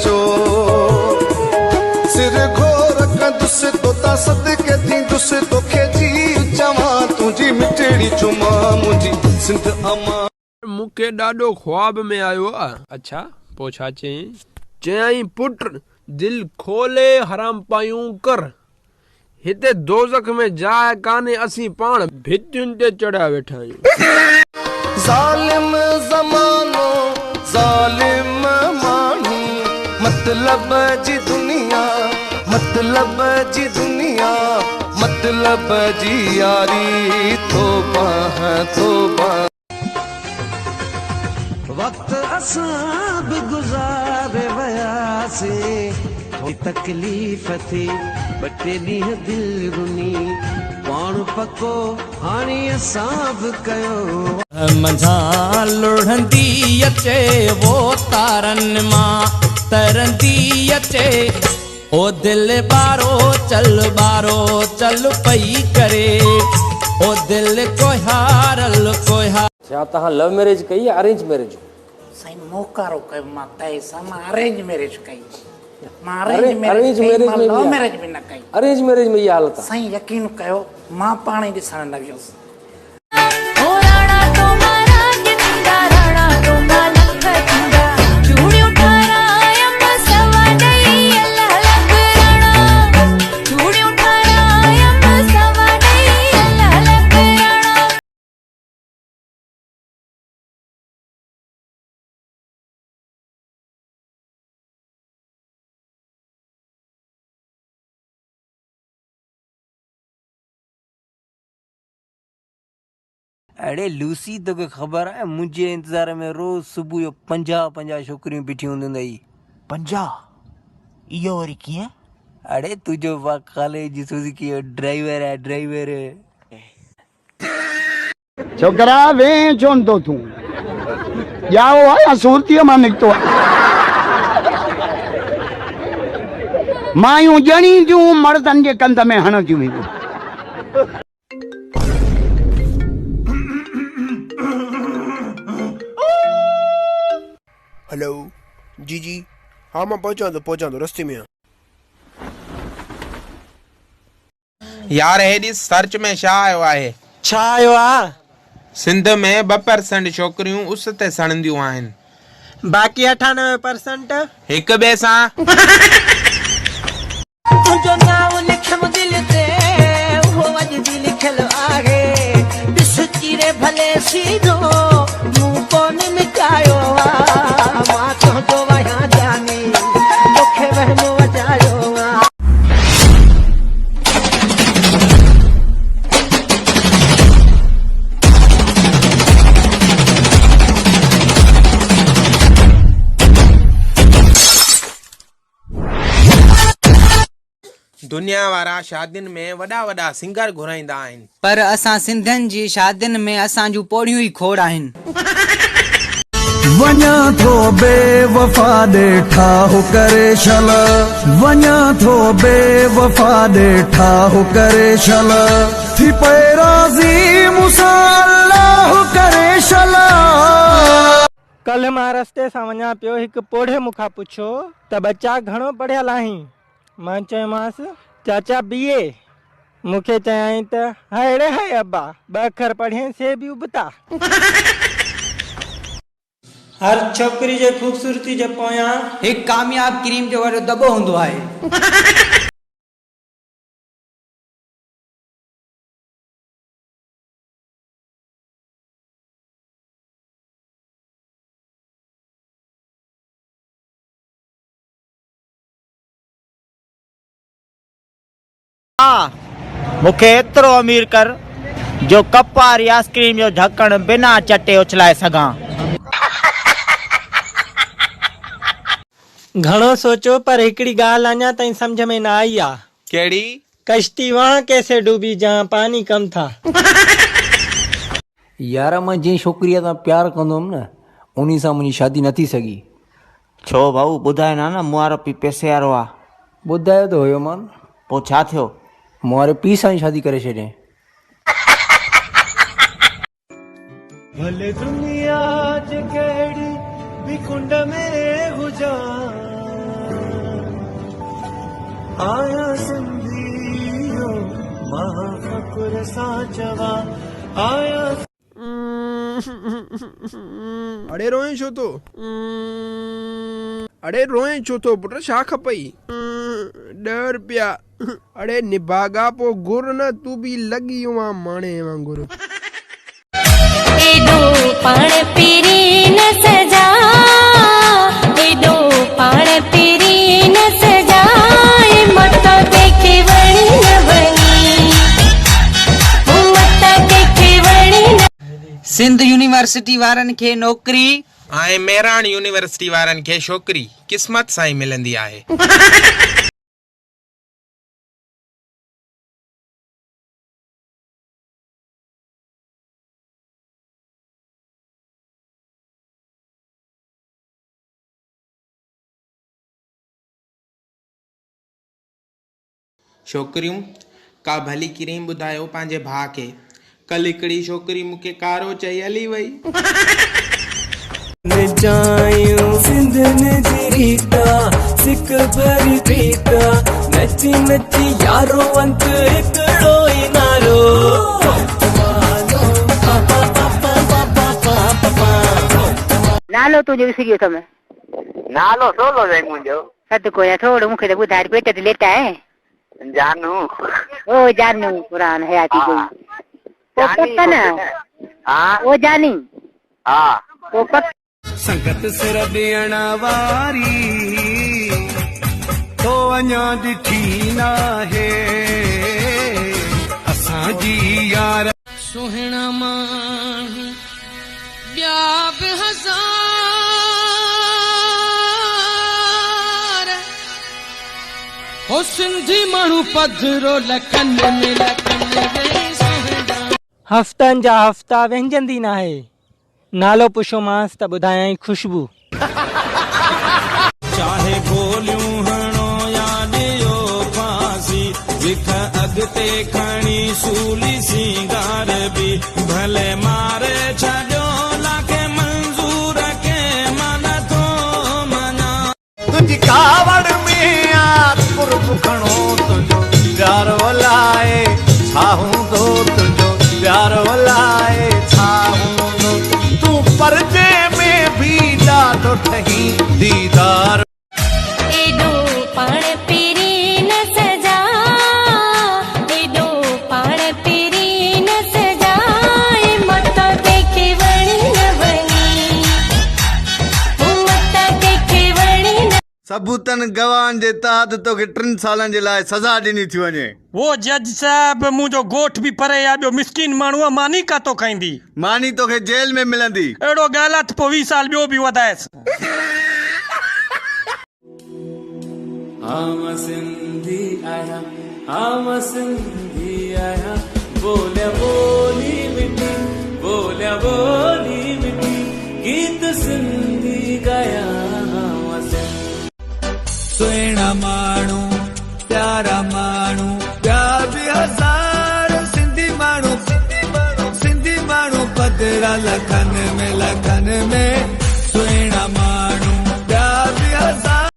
जो सिर घोर कंदुस तोता सदके थींदुस तोखे जी चवां तुंहिंजी मिठड़ी चुमा मुंहिंजी सिंध अमा। मूंखे ॾाढो ख्वाब में आयो आहे। अच्छा पोइ छा चयईं पुट दिल खोले हराम पायूं कर, हिते दोज़ख में जाइ कान्हे, असीं पाण भितियुनि ते चढ़िया वेठा आहियूं। ज़ालिम ज़मानो ज़ालिम माण्हू मतलब जी दुनिया मतलब जी दुनिया मतलब जी यारी तोबा है तोबा। वक्त असां भी गुज़ारे वयासे, थोड़ी तकलीफ़ थी बटे ॾींहं दिल रुनी पाण पको हाणे असां बि कयो। मंझा लुढ़ंदी अचे वो तारन मां तरंदी अचे, ओ दिल बारो चल पई करे, ओ दिल कोहारल कोहा। छा तव्हां लव मैरिज कई या अरेंज मैरिज? साईं मोकारो कयो मां तय सां, मां अरेंज मैरिज कई। मां अरेंज मैरिज में लव मैरिज भी न कई। अरेंज मैरिज में इहा हालत आहे साईं, यकीन कयो मां पाण ई ॾिसण न वियुसि। अड़े लूसी तोखे ख़बर है मुझे इंतजार में रोज सुबह जो 50 छोकरियों बीठी हूंदी। 50? इहो वरी कीअं? अड़े तुझो कॉलेज सुजुकी ड्राइवर है ड्राइवर। छोकरा वे चोन तो तू जाओ आया सूरतीअ मां निकतो मायूं ॼणी थियूं मर्दनि जे कंध में हणंदियूं वेंदियूं। हेलो जी हाँ मां पहुंचा तो रस्ते में। यार हेॾी सर्च में छा आयो आहे? छा आयो आहे? सिंध में 2% छोकरियूं उस ते सड़ंदियूं आहिनि, बाक़ी 98% हिक ॿिए सां। तुंहिंजो नाम लिखम दिल ते उहो अॼु बि लिखियल आहे, ॾिस चीरे भले सीधो मूं कोन मिटायो आहे, मां तुंहिंजो वहियां जानी मूंखे वहमो वॼायो आहे। दुनिया वारा शादियुनि में वॾा सिंगर घुराईंदा आहिनि, पर असां सिंधियुनि जी शादियुनि में असां जूं पोड़ियूं ई खोड़ आहिनि। वञा थो बेवफा ॾे ठाहो करे छल, वञा थो बेवफा ॾे ठाहो करे छल, थी पए राज़ी मूंसां अल्लाह करे छल। कल मां रस्ते सां वञा पियो, हिकु पोड़े मूंखां पुछियो त बच्चा घणो पढ़ियल आहीं? मां चयोमांसि चाचा BA। मूंखे चयाईं त हाय हाय अब्बा 2 अखर पढ़ियईं से बि उबता। हर छोकरी जे खूबसूरती जे पोयां हिकु कामयाब क्रीम जो वॾो दॿो हूंदो आहे। मूंखे एतिरो अमीर कर जो कप वारी आइसक्रीम जो ढक्कण बिना चटे उछलाए सघां। घणो सोचो पर हिकिड़ी ॻाल्हि अञा ताईं सम्झ में न आई आहे। कहिड़ी? कश्ती वहां कैसे डूबी जहां पानी कम था। यार मां जंहिं छोकिरीअ सां प्यार कंदो हुअमि न उन्ही सां मुंहिंजी शादी न थी सघी। छो भाऊ ॿुधाए ना मूं वारो पीउ पैसे वारो आहे। ॿुधायो त हुयो मां। पोइ छा थियो? मूं वारे पीउ सां ई शादी करे छॾियईं। भले दुनिया जे कहिड़ी भी कुंड में हुजां अड़े रोए छो तो? अड़े रोए छो तो पुट, छा खपई? डर पिया। अड़े निभागा पो गुर न, तू भी लगी वहाँ माणे वांगुर। एडो पाण पीरी न सजा, एडो पाण पीरी न सजा, मत देखे वणी न वणी, मत देखे वणी न। सिंध यूनिवर्सिटी वारनि खे नौकरी ऐं मेराण यूनिवर्सिटी वारनि खे छोकिरी क़िस्मत सां ई मिलंदी आहे। छोकिरियूं का भली क्रीम ॿुधायो पंहिंजे भाउ खे। कल हिकिड़ी छोकिरी मूंखे कारो चई हली वई। सिंध रीता सिक भरी पीता, नची नची यारो अंत हिकिड़ो ई नारो। नालो तुंहिंजो विसरी वियो अथमि। नालो सोलो है मुंहिंजो। सत को थोरो मूंखे त ॿुधाए, पेट ते लेटा आहे। जानू। ओ जानू पुरान हयाती गई। वो पक्का ना? हाँ। वो जानी? हाँ। वो पक्का। संगत सिर ॾियण वारी तो अञा ॾिठी नाहे असांजी यार। सुहिणा माण्हू ॿिया बि हज़ार, ओ सिंधी माण्हू पधरो लखन में लखन में सुहिणा। हफ़्तनि जा हफ़्ता व्यंजंदी न आहे। नालो पुछोमांसि त ॿुधायई खुशबू। चाहे गोलियूं हणो या ॾियो फांसी, विख अॻिते खणी सूली सिंगार बि भले मारे छॾियो, लाखे मंज़ूर के मन थो मना। तुंहिंजी कावड़ में पुरब खणो तुंहिंजो प्यार वलाए, छा हूंदो तुंहिंजो प्यार वलाए, छा हूंदो तूं परदे में भी ॾाढो ठही दीदार। एडो पाण पीरी न सजा, एडो पाण पीरी न सजा, मत देखे वणी न वणी, मत देखे वणी न। सबूतन गवाहन जे तहत तोखे 3 सालनि जे लाइ सज़ा ॾिनी थी वञे। वो जज साहब मुंहिंजो गोठ बि परे आहे, ॿियो मिसकिन माण्हू आहे, मानी काथो खाईंदी? मानी तोखे जेल में मिलंदी। अहिड़ो ॻाल्हि त पोइ 20 साल ॿियो बि वधाएसि। आम सिंधी आया, आम सिंधी आया, बोलिया बोली मिठी, बोलिया बोली मिठी, गीत सिंधी गाया। सुहिणा माण्हू प्यारा माण्हू ॿिया बि हज़ार, सिंधी माण्हू सिंधी माण्हू पधरा लखन में लखन में।